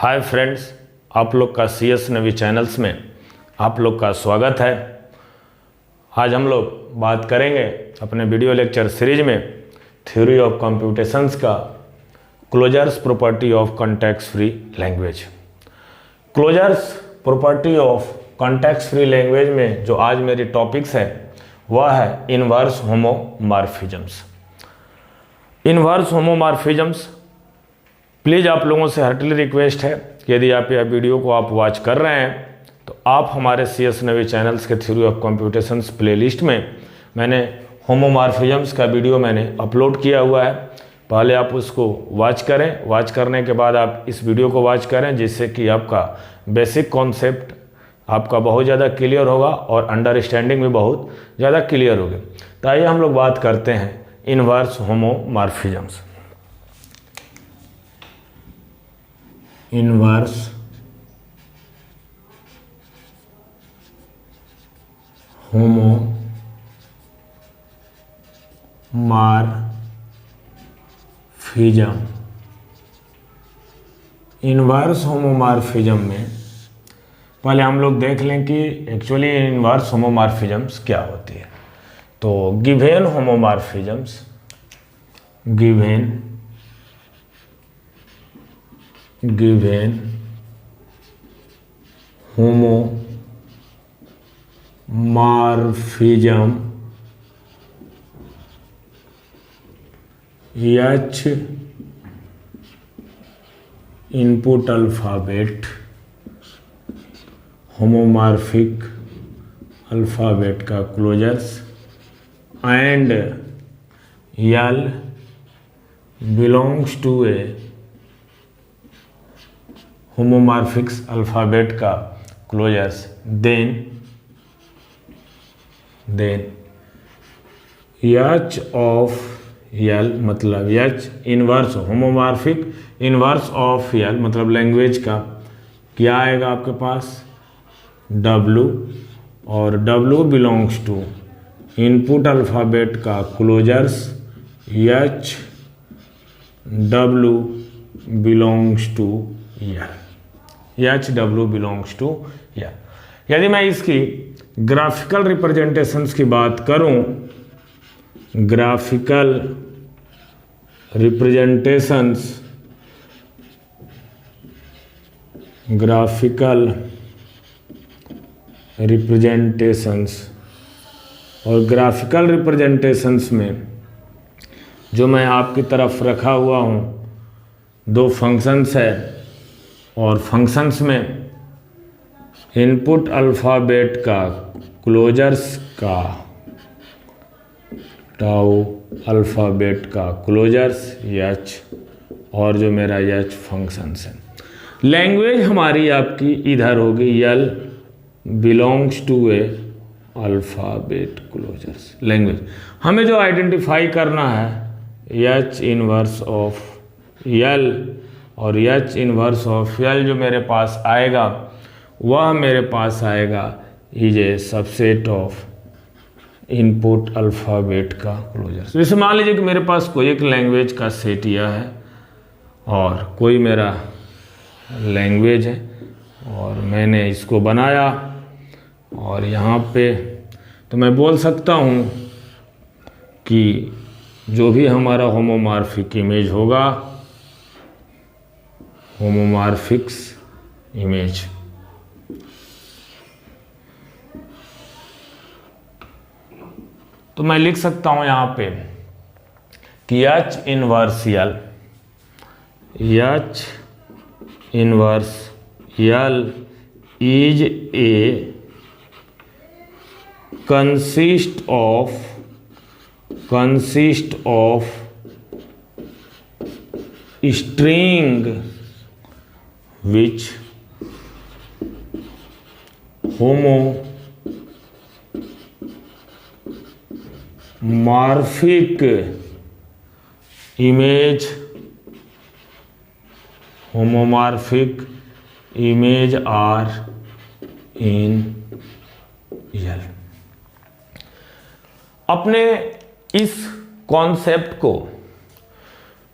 Hi friends, आप लोग का CS नवी चैनल्स में आप लोग का स्वागत है। आज हम लोग बात करेंगे अपने वीडियो लेक्चर सीरीज में थ्योरी ऑफ कंप्यूटेशंस का closures property of context free language. Closures property of context free language में जो आज मेरी टॉपिक्स है वह है इनवर्स होमोमॉर्फिज्म्स। इनवर्स होमोमॉर्फिज्म्स, प्लीज़ आप लोगों से हार्टली रिक्वेस्ट है कि यदि आप यह वीडियो को आप वॉच कर रहे हैं तो आप हमारे CS नवी चैनल्स के थ्योरी ऑफ कंप्यूटेशंस प्लेलिस्ट में मैंने होमोमॉर्फिज्म्स का वीडियो मैंने अपलोड किया हुआ है। पहले आप उसको वॉच करें, वॉच करने के बाद आप इस वीडियो को वॉच करें, जिससे कि आपका बेसिक कॉन्सेप्ट आपका बहुत ज़्यादा क्लियर होगा और अंडरस्टैंडिंग भी बहुत ज़्यादा क्लियर होगी। तो आइए हम लोग बात करते हैं inverse homomorphisms. Inverse homomorphism. Inverse homomorphism में पहले हम लोग देख लें कि एक्चुअली इनवर्स होमोमॉर्फिज्म्स क्या होती है। तो given homomorphisms, given homomorphism H input alphabet, homomorphic alphabet का closures and L belongs to a homomorphics alphabet का closures, then H of L मतलब H inverse homomorphic inverse of L मतलब लैंग्वेज का क्या आएगा आपके पास W, और W belongs to input alphabet का closures H W belongs to L, H W belongs to L। यदि मैं इसकी ग्राफिकल रिप्रेजेंटेशंस की बात करूं, ग्राफिकल रिप्रेजेंटेशंस और ग्राफिकल रिप्रेजेंटेशंस में जो मैं आपकी तरफ रखा हुआ हूं, दो फंक्शंस है और फंक्शंस में इनपुट अल्फ़ाबेट का क्लोजर्स का टाउ अल्फ़ाबेट का क्लोजर्स H और जो मेरा H फंक्शंस है। लैंग्वेज हमारी आपकी इधर होगी L belongs to a alphabet closures. Language हमें जो आइडेंटिफाई करना है H इनवर्स ऑफ L, और H इनवर्स ऑफ L जो मेरे पास आएगा वह मेरे पास आएगा is a subset of input alphabet का क्लोजर। जैसे मान लीजिए कि मेरे पास कोई एक लैंग्वेज का सेट यह है और कोई मेरा लैंग्वेज है और मैंने इसको बनाया, और यहाँ पे तो मैं बोल सकता हूँ कि जो भी हमारा होमोमॉर्फिक इमेज होगा, होमोमॉर्फिक्स इमेज, तो मैं लिख सकता हूं यहां पे कि H inverse L, H inverse L is a consist of string which homomorphic image are in L। अपने इस कॉन्सेप्ट को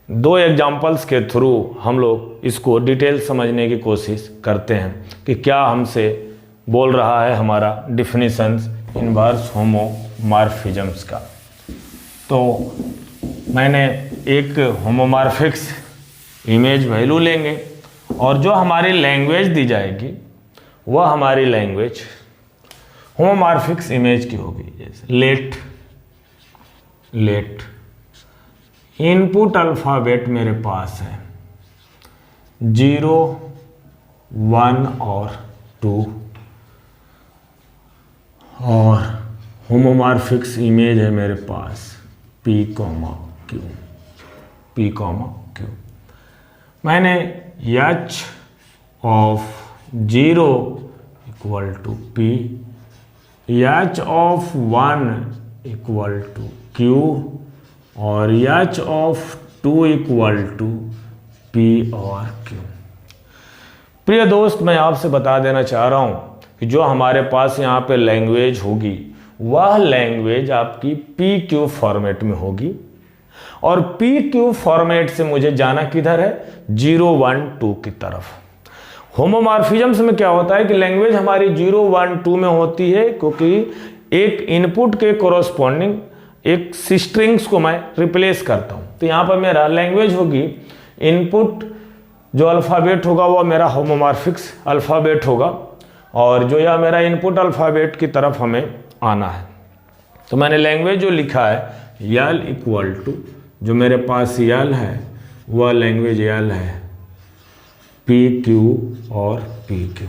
दो एग्जाम्पल्स के थ्रू हम लोग इसको डिटेल समझने की कोशिश करते हैं कि क्या हमसे बोल रहा है हमारा डिफिनीशंस इनवर्स होमोमॉर्फिज्म्स का। तो मैंने एक होमोमॉर्फिक्स इमेज वैल्यू लेंगे और जो हमारी लैंग्वेज दी जाएगी वह हमारी लैंग्वेज होमोमॉर्फिक्स इमेज की होगी। जैसे लेट इनपुट अल्फ़ाबेट मेरे पास है 0, 1 और 2 और होमोमॉर्फिक्स इमेज है मेरे पास P, Q, P, Q। मैंने h of 0 equal to P, h of 1 equal to Q और h of 2 equal to P और Q। प्रिय दोस्त, मैं आपसे बता देना चाह रहा हूँ कि जो हमारे पास यहाँ पे लैंग्वेज होगी वह लैंग्वेज आपकी PQ फॉर्मेट में होगी और PQ फॉर्मेट से मुझे जाना किधर है 0, 1, 2 की तरफ। होमोमॉर्फिज्म्स में क्या होता है कि लैंग्वेज हमारी 0, 1, 2 में होती है क्योंकि एक इनपुट के कोरोस्पोंडिंग एक स्ट्रिंग्स को मैं रिप्लेस करता हूं। तो यहां पर मेरा लैंग्वेज होगी इनपुट जो अल्फ़ाबेट होगा वह मेरा होमोमॉर्फिक्स अल्फ़ाबेट होगा और जो यह मेरा इनपुट अल्फ़ाबेट की तरफ हमें आना है। तो मैंने लैंग्वेज जो लिखा है यल इक्वल टू जो मेरे पास यल है वह लैंग्वेज यल है PQ और PQ।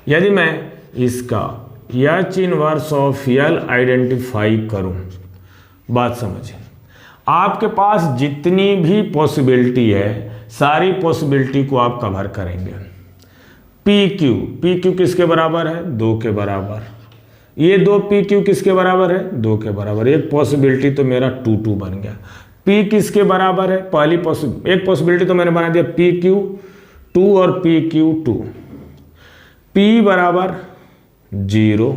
यदि मैं इसका h inverse of L identify करूं, बात समझिए, आपके पास जितनी भी पॉसिबिलिटी है सारी पॉसिबिलिटी को आप कवर करेंगे। PQ किसके बराबर है 2 के बराबर, ये 2 PQ किसके बराबर है 2 के बराबर, एक पॉसिबिलिटी तो मेरा 2, 2 बन गया। P किसके बराबर है, पहली एक पॉसिबिलिटी तो मैंने बना दिया PQ 2 और PQ 2। P बराबर 0,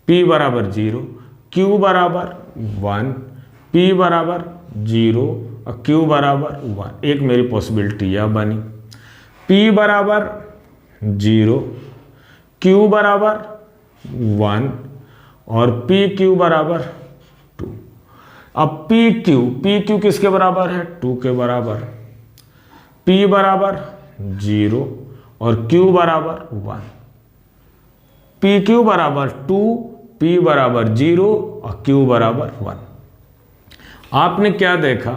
P बराबर 0, Q बराबर 1, P बराबर 0 और Q बराबर 1। एक मेरी पॉसिबिलिटी यह बनी। P बराबर 0, Q बराबर 1 और PQ बराबर 2। अब PQ किसके बराबर है 2 के बराबर, P बराबर 0 और Q बराबर 1। PQ बराबर 2, P बराबर 0 और Q बराबर 1। आपने क्या देखा,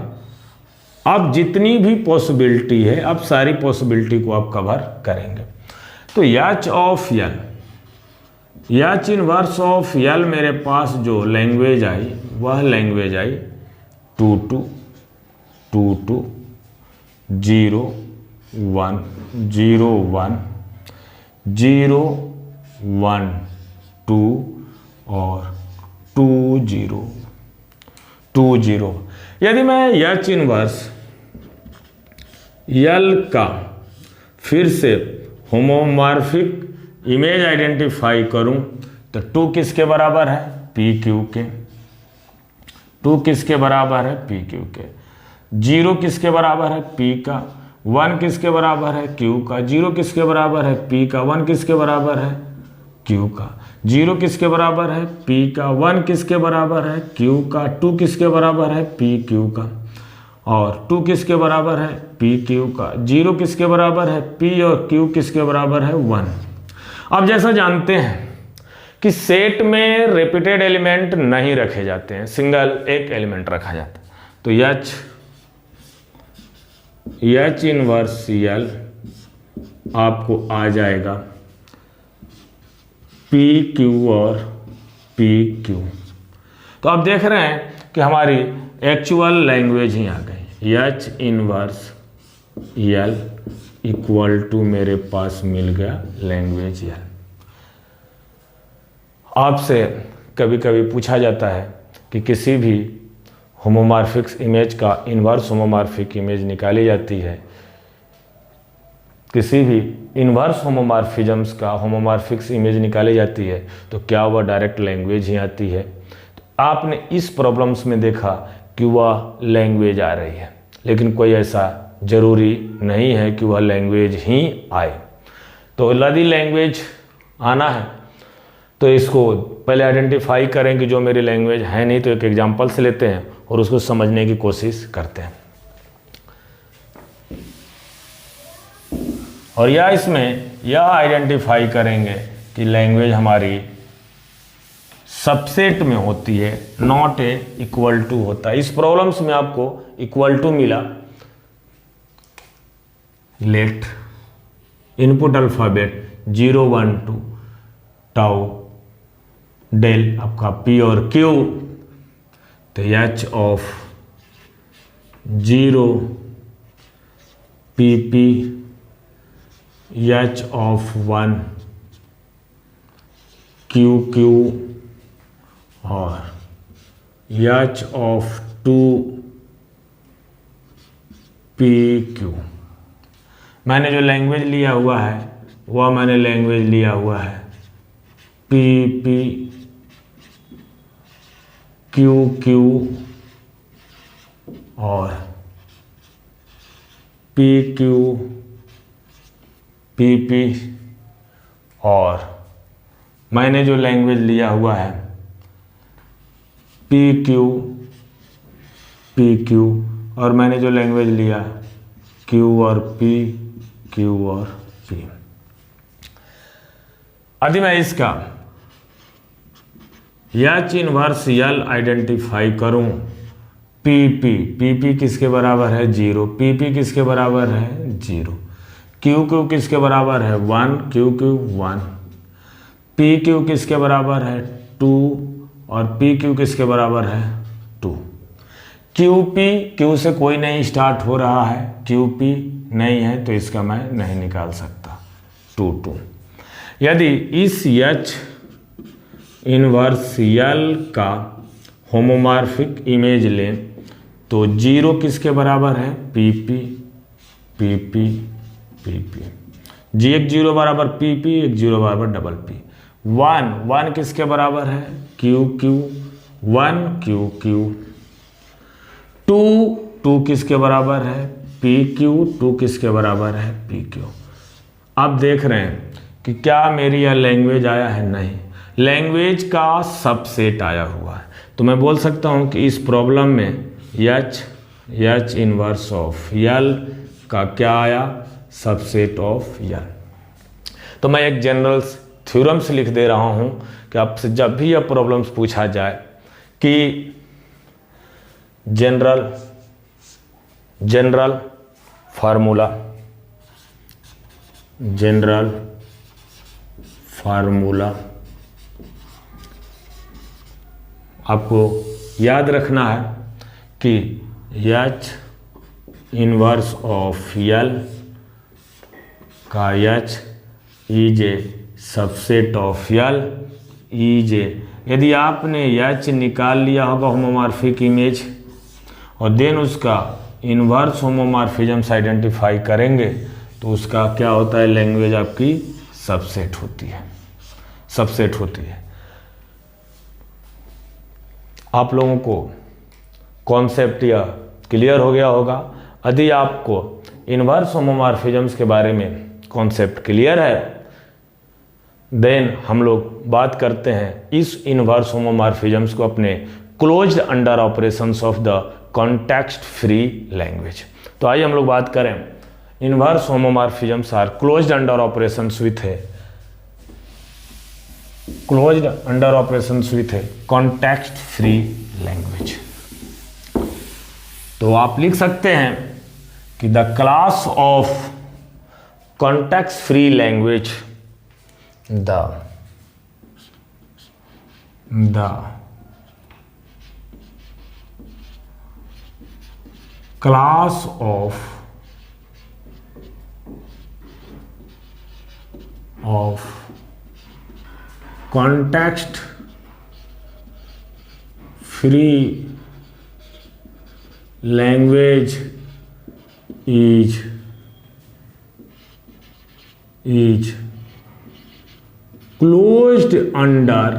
अब जितनी भी पॉसिबिलिटी है अब सारी पॉसिबिलिटी को आप कवर करेंगे। तो h of L, h inverse of L मेरे पास जो लैंग्वेज आई वह लैंग्वेज आई 2, 2, 2, 2, 0, 1, 0, 1, 0, 1, 2 और 2, 0, 2, 0। यदि मैं h इनवर्स यल का फिर से होमोमॉर्फिक इमेज आइडेंटिफाई करूं तो 2 किसके बराबर है PQ के, 2 किसके बराबर है PQ के, 0 किसके बराबर है P का, 1 किसके बराबर है Q का, 0 किसके बराबर है P का, 1 किसके बराबर है Q का, 0 किसके बराबर है P का, 1 किसके बराबर है Q का, 2 किसके बराबर है PQ का और 2 किसके बराबर है PQ का, 0 किसके बराबर है P और Q किसके बराबर है 1। अब जैसा जानते हैं कि सेट में रिपीटेड एलिमेंट नहीं रखे जाते हैं, सिंगल एक एलिमेंट रखा जाता है। तो h इनवर्स यल आपको आ जाएगा PQ और PQ। तो आप देख रहे हैं कि हमारी एक्चुअल लैंग्वेज ही आ गई। h inverse L equal to मेरे पास मिल गया लैंग्वेज यल। आपसे कभी कभी पूछा जाता है कि किसी भी होमोमॉर्फिक्स इमेज का इन्वर्स होमोमॉर्फिक इमेज निकाली जाती है, किसी भी इन्वर्स होमोमॉर्फिज्म्स का होमोमॉर्फिक्स इमेज निकाली जाती है तो क्या वह डायरेक्ट लैंग्वेज ही आती है। तो आपने इस प्रॉब्लम्स में देखा कि वह लैंग्वेज आ रही है, लेकिन कोई ऐसा ज़रूरी नहीं है कि वह लैंग्वेज ही आए। तो यदि लैंग्वेज आना है तो इसको पहले आइडेंटिफाई करें कि जो मेरी लैंग्वेज है नहीं, तो एक एग्जांपल से लेते हैं और उसको समझने की कोशिश करते हैं। और या इसमें यह आइडेंटिफाई करेंगे कि लैंग्वेज हमारी सबसेट में होती है, नॉट ए इक्वल टू होता है। इस प्रॉब्लम्स में आपको इक्वल टू मिला, लेट इनपुट अल्फाबेट 0 1 2 टाउ डेल आपका पी और क्यू, तो H of 0 P P, H of 1 Q Q और एच ऑफ 2 पी क्यू। मैंने जो लैंग्वेज लिया हुआ है वह मैंने लैंग्वेज लिया हुआ है पी पी क्यू क्यू और पी क्यू पी पी, और मैंने जो लैंग्वेज लिया हुआ है पी क्यू, और मैंने जो लैंग्वेज लिया क्यू और पी, क्यू और पी। यदि मैं इसका एच इनवर्स यल आइडेंटिफाई करूं, पी पी किसके बराबर है 0, पी पी किसके बराबर है 0, क्यू क्यू किसके बराबर है 1, क्यू क्यू 1, पी क्यू किसके बराबर है 2 और पी क्यू किसके बराबर है 2। क्यू पी, क्यू से कोई नहीं स्टार्ट हो रहा है, क्यू पी नहीं है तो इसका मैं नहीं निकाल सकता 2 2। यदि इस एच इनवर्स यल का होमोमॉर्फिक इमेज लें तो 0 किसके बराबर है P P P P P P, G एक 0 बराबर पी पी, एक 0 बराबर डबल पी। 1 किसके बराबर है क्यू क्यू 1 क्यू क्यू, 2 किसके बराबर है पी क्यू, 2 किसके बराबर है पी क्यू। अब देख रहे हैं कि क्या मेरी यह लैंग्वेज आया है, नहीं, लैंग्वेज का सबसेट आया हुआ है। तो मैं बोल सकता हूं कि इस प्रॉब्लम में एच इनवर्स ऑफ यल का क्या आया, सबसेट ऑफ यल। तो मैं एक जनरल थ्योरम्स लिख दे रहा हूं कि आपसे जब भी यह प्रॉब्लम्स पूछा जाए कि जनरल फार्मूला आपको याद रखना है कि एच इनवर्स ऑफ यल का H is a subset of L is a. यदि आपने एच निकाल लिया होगा होमोमॉर्फिक इमेज और देन उसका इनवर्स होमोमॉर्फिज्म आइडेंटिफाई करेंगे तो उसका क्या होता है, लैंग्वेज आपकी सबसेट होती है। आप लोगों को कॉन्सेप्ट यह क्लियर हो गया होगा। यदि आपको इनवर्स होमोमॉर्फिज्म्स के बारे में कॉन्सेप्ट क्लियर है, देन हम लोग बात करते हैं इस इनवर्स होमोमॉर्फिज्म्स को अपने closed under operations of the context free language. तो आइए हम लोग बात करें inverse homomorphisms are closed under operations with a context free language. तो आप लिख सकते हैं कि the class of context free language, the class of context free language is closed under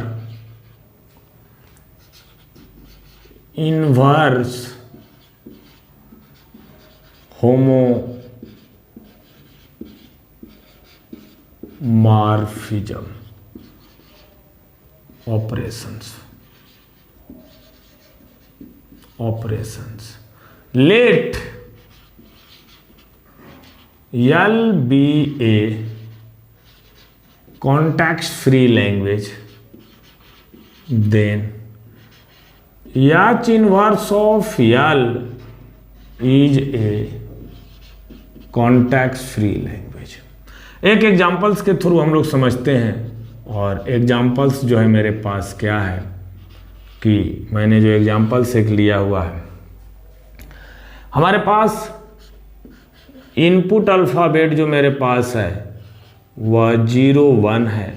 inverse homomorphism operations let L be a context free language, then H inverse of L is a context free language। एक examples के through हम लोग समझते हैं, और examples जो है मेरे पास क्या है कि मैंने जो एग्जाम्पल्स एक लिया हुआ है, हमारे पास इनपुट अल्फ़ाबेट जो मेरे पास है वह 0 1 है,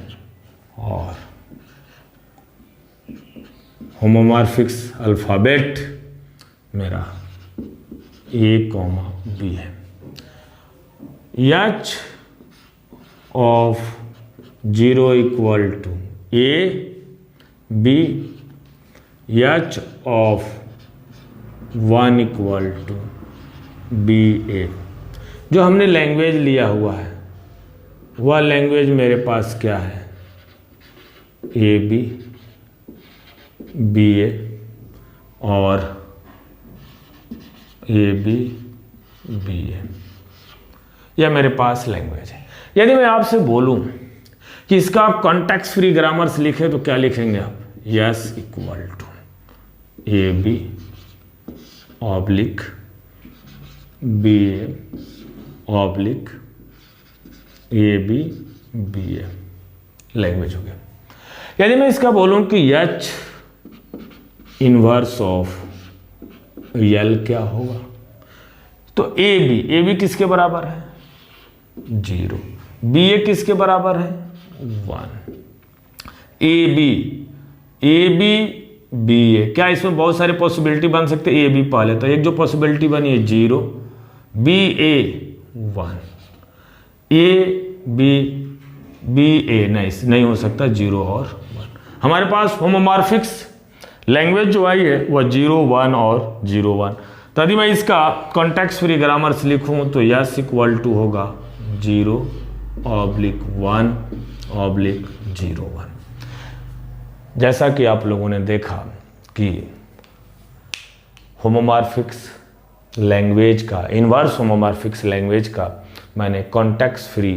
और होमोमॉर्फिक्स अल्फ़ाबेट मेरा A, B है। H of 0 equal to A, B, H of 1 equal to B, A। जो हमने लैंग्वेज लिया हुआ है वह लैंग्वेज मेरे पास क्या है, A, B, B, A और A, B, B, A, यह मेरे पास लैंग्वेज है। यदि मैं आपसे बोलूं कि इसका आप कॉन्टेक्स्ट फ्री ग्रामर्स लिखें तो क्या लिखेंगे आप, yes equal to A, B oblique B, A oblique A, B, B, A language हो गया। यदि मैं इसका बोलूं कि H इनवर्स ऑफ L क्या होगा, तो A B किसके बराबर है, 0। B A किसके बराबर है, 1। A B B A, क्या इसमें बहुत सारे पॉसिबिलिटी बन सकते हैं, A B पा लेता है, एक जो पॉसिबिलिटी बनी है 0, B A 1, A B A नहीं हो सकता, 0 और 1। हमारे पास होमोमॉर्फिक्स लैंग्वेज जो आई है वह 0 1 और 0 1। तो यदि मैं इसका कॉन्टेक्स्ट फ्री ग्रामर्स लिखूं तो यस इक्वल टू होगा 0 ऑब्लिक 1 ऑब्लिक 0 1। जैसा कि आप लोगों ने देखा कि होमोमॉर्फिक्स लैंग्वेज का, इनवर्स होमोमॉर्फिक्स लैंग्वेज का मैंने कॉन्टेक्स्ट फ्री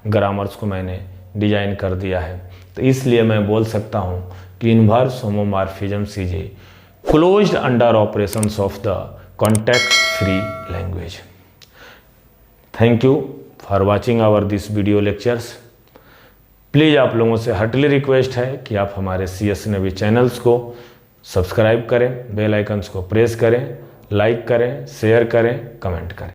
ग्रामर्स को मैंने डिजाइन कर दिया है, तो इसलिए मैं बोल सकता हूं कि inverse homomorphism is a closed under operations of the context free language. Thank you for watching our this video lectures. Please आप लोगों से हार्टली रिक्वेस्ट है कि आप हमारे CS नेवी चैनल्स को सब्सक्राइब करें, बेल आइकन्स को प्रेस करें, लाइक करें, शेयर करें, कमेंट करें।